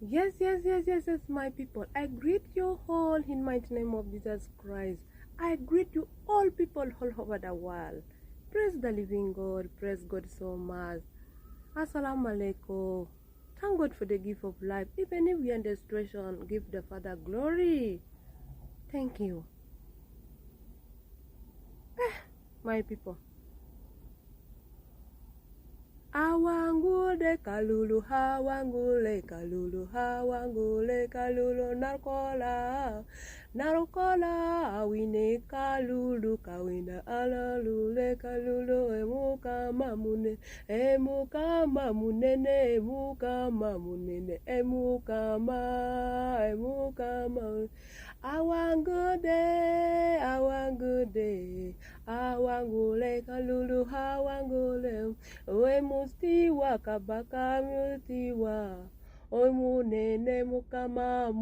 Yes, my people. I greet you all in mighty name of Jesus Christ. I greet you all people all over the world. Praise the living God. Praise God so much. Assalamu alaikum. Thank God for the gift of life. Even if we are in the situation, give the Father glory. Thank you. My people. Awangule kalulu, hawangule kalulu, hawangule kalulu, narukola, awine kalulu, kawina alalule kalulu, emuka mamunene, emuka ma. Awangule kalulu, hawangule, we mustiwa kabaka mustiwa, o munene mukama,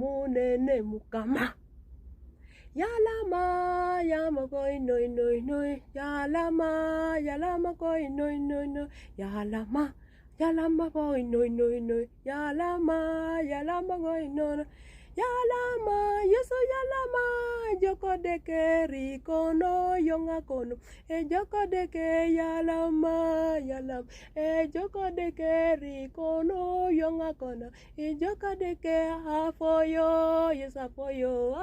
yalama koi noi, yalama koi noi, yalama koi noi, yalama koi noi. Yalama, yeso yalama, joko deke rikono yonga kono, joko deke yalama, joko deke rikono yonga kono, joko deke afoyo, yes afoyo,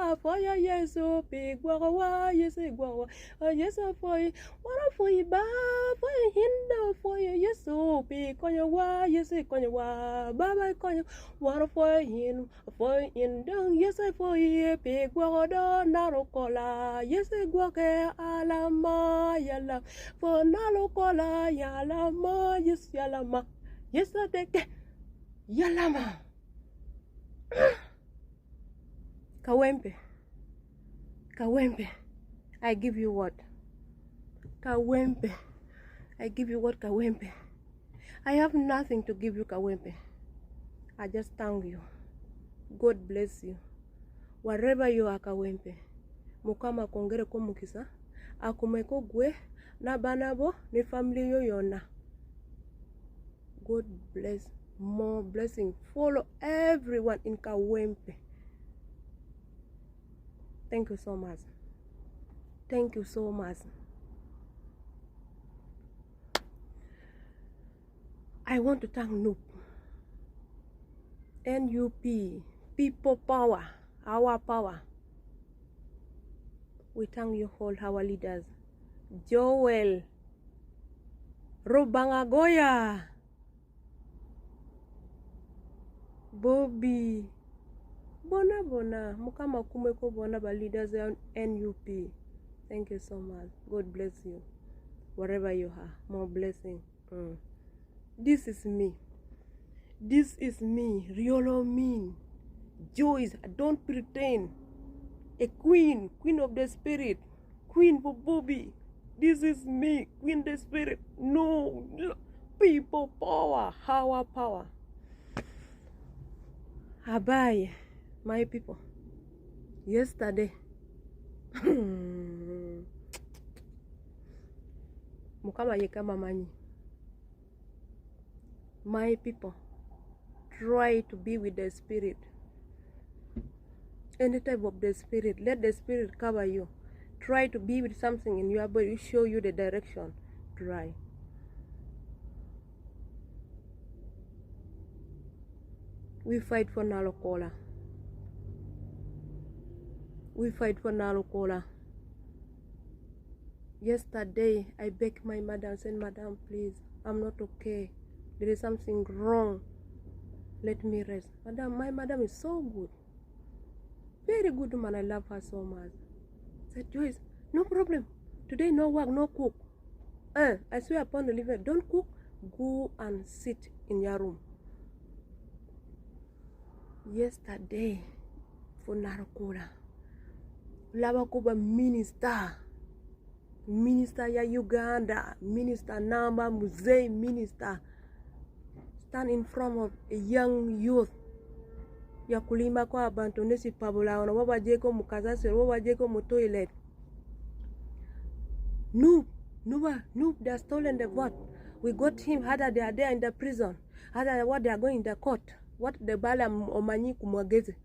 yeso pigwawa, yeso gwawa, yeso afoyo, wara foyi ba, foyi hinda foyo, yeso pikonyo wa, yeso konyo wa, baba konyo, wara foyi in. Yes, I for ye pig water, narokola. Yes, I walk alama yala for narokola yalama. Yes, yalama. Yes, I take yalama. Kawempe. I give you what? Kawempe. I give you what, Kawempe? I have nothing to give you, Kawempe. I just thank you. God bless you. Wherever you are, Kawempe. Mukama kongere ko mukisa. Akumeko gwe na banabo ni family yo yona. God bless. More blessing. Follow everyone in Kawempe. Thank you so much. Thank you so much. I want to thank Nyooo. N-U-P. People power, our power. We thank you all, our leaders. Joel, Robangagoya, Bobby, Bona, Mukama kumeko bona ba leaders NUP. Thank you so much. God bless you. Wherever you are, more blessing. This is me. This is me, real mean. Joyce, don't pretend. A queen of the spirit, queen for Bobby. This is me, queen the spirit. No, people power, our power. Abai, my people. Yesterday, Mukama yekama mani. My people. Try to be with the spirit. Any type of the spirit. Let the spirit cover you. Try to be with something in your body. Show you the direction. Try. We fight for Nalokola. We fight for Nalokola. Yesterday, I begged my madam, said, Madam, please, I'm not okay. There is something wrong. Let me rest. Madam, my madam is so good. Very good woman. I love her so much. Said, Joyce, no problem. Today, no work, no cook. I swear upon the living, don't cook. Go and sit in your room. Yesterday, for Narokola, Lavakoba minister ya Uganda, minister Namba Musei minister, stand in front of a young youth. Ya kulima kwa abantu nesi pabula ona wabajeko mukazase wabajeko mu toilet. Nyooo, they have stolen the vote. We got him, either they are there in the prison, either what they are going in the court. what the Balaam omanyi kumwageze.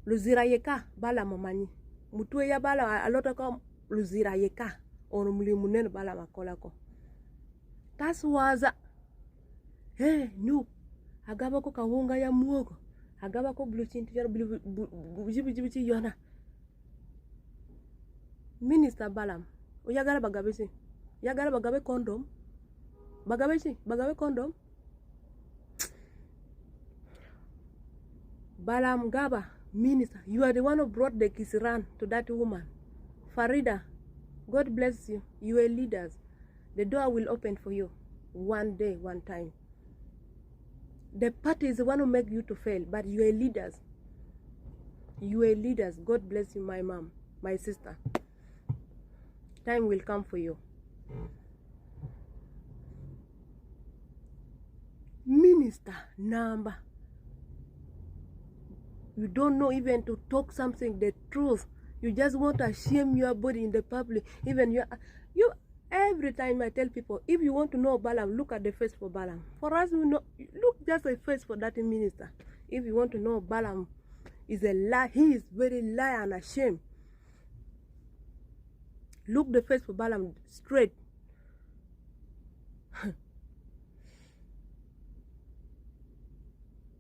Luzira yeka Balaam omanyi. Mutwe ya Balaam alota ko luzira yeka. Ono mulimu nene Balaam akolako. That's waza. Hey, Nyooo. Agaba ko kawunga ya muogo. Agaba ko blue chintu yona bujibujibuji yona. Minister Balaam. Oyagala bagabe. Yagala bagabe condom. Bagabe condom. Balaam Gaba, minister, you are the one who brought the Kisiran to that woman. Farida, God bless you. You are leaders. The door will open for you. One day, one time. The party is the one who make you to fail, but you are leaders. You are leaders. God bless you, my mom, my sister. Time will come for you. Minister number. You don't know even to talk something, the truth. You just want to shame your body in the public. Even you every time I tell people, if you want to know Balaam, look at the face for Balaam. For us, we know, look just a face for that minister. If you want to know Balaam is a lie, he is very liar and ashamed. Look the face for Balaam straight.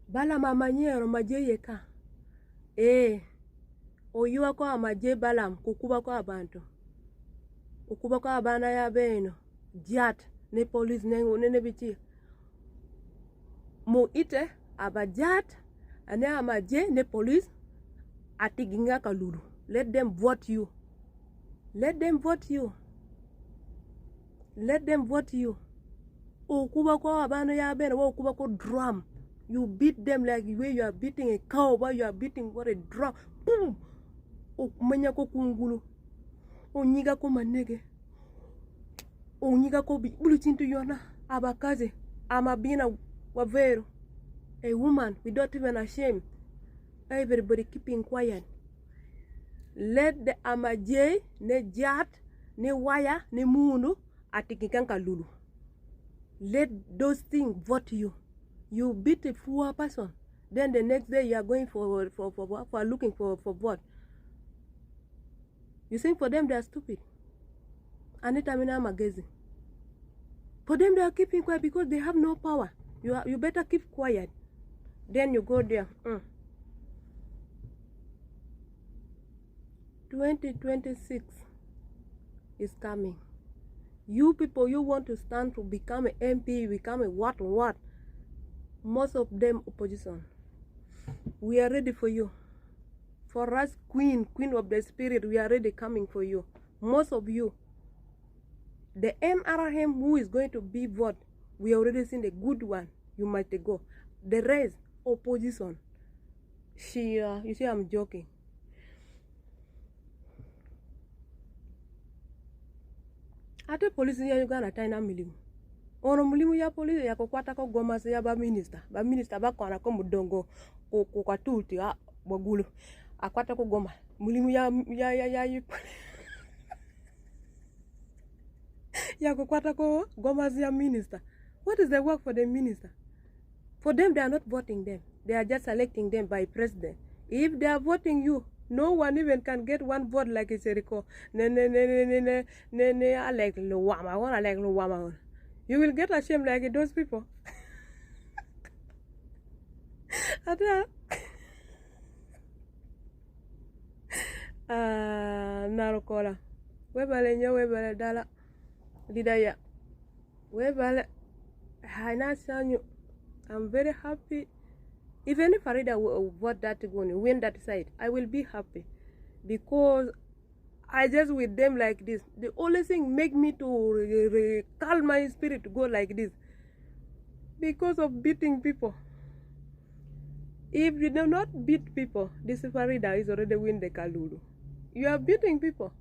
Balaam amanyero majeyeka. Oyuwa ko amaje Balaam kukuba ko abantu. Ukuba ko abana ya beno. Jat ne police ne bichi. Mo ite abajat ane amaje ne police atiginga kalulu. Let them vote you. Let them vote you. Let them vote you. Ukuba ko abana ya beno wo ukuba ko drum. You beat them like the way you are beating a cow, but you are beating for a drum. Boom! Manya ko kungulu. Nyiga ko manege. Nyiga ko bulu chintu yona. Abakaze. Amabina wavero. A woman without even a shame. Everybody keeping quiet. Let the amaje, ne jat, ne waya, ne munu, atikikanka lulu. Let those things vote you. You beat a poor person. Then the next day you are going for looking for what? You think for them they are stupid. Anita Mina Magazine. For them they are keeping quiet because they have no power. You better keep quiet. Then you go there. 2026 is coming. You people, you want to stand to become an MP, become a what? Most of them opposition. We are ready for you. For us, queen of the spirit, we are ready coming for you. Most of you. The NRM who is going to be vote, we already seen the good one. You might go. The rest, opposition. You see, I'm joking. Ate polisi ya Uganda taina milimu. Ono mulimu ya polisi ya kukwata ko goma se ya ba minister ba kona ko mudongo ko kwatuti bogulu akwata ko goma mulimu ya ya kukwata ko goma se ya minister. What is the work for the minister? For them, they are not voting them. They are just selecting them by president. If they are voting you, no one even can get one vote like it's a record. I like Luwama. I want to like Luwama. You will get ashamed like those people. Narokola. Webale nyo webale dala. Lidaya. Webale. I'm very happy. Even if Farida will vote that one, win that side, I will be happy. Because I just with them like this. The only thing make me to calm my spirit to go like this. Because of beating people. If you do not beat people, this Farida is already win the Kalulu. You are beating people.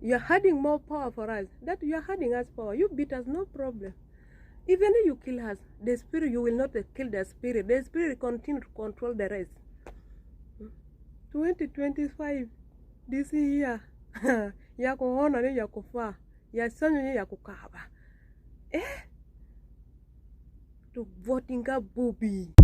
You are adding more power for us. That you are adding us power. You beat us, no problem. Even if you kill us, the spirit, you will not kill the spirit. The spirit continue to control the rest. 2025, this year, yako hona ni yako fa, ya sanyo ni yako kaba. to voting ka Bobby.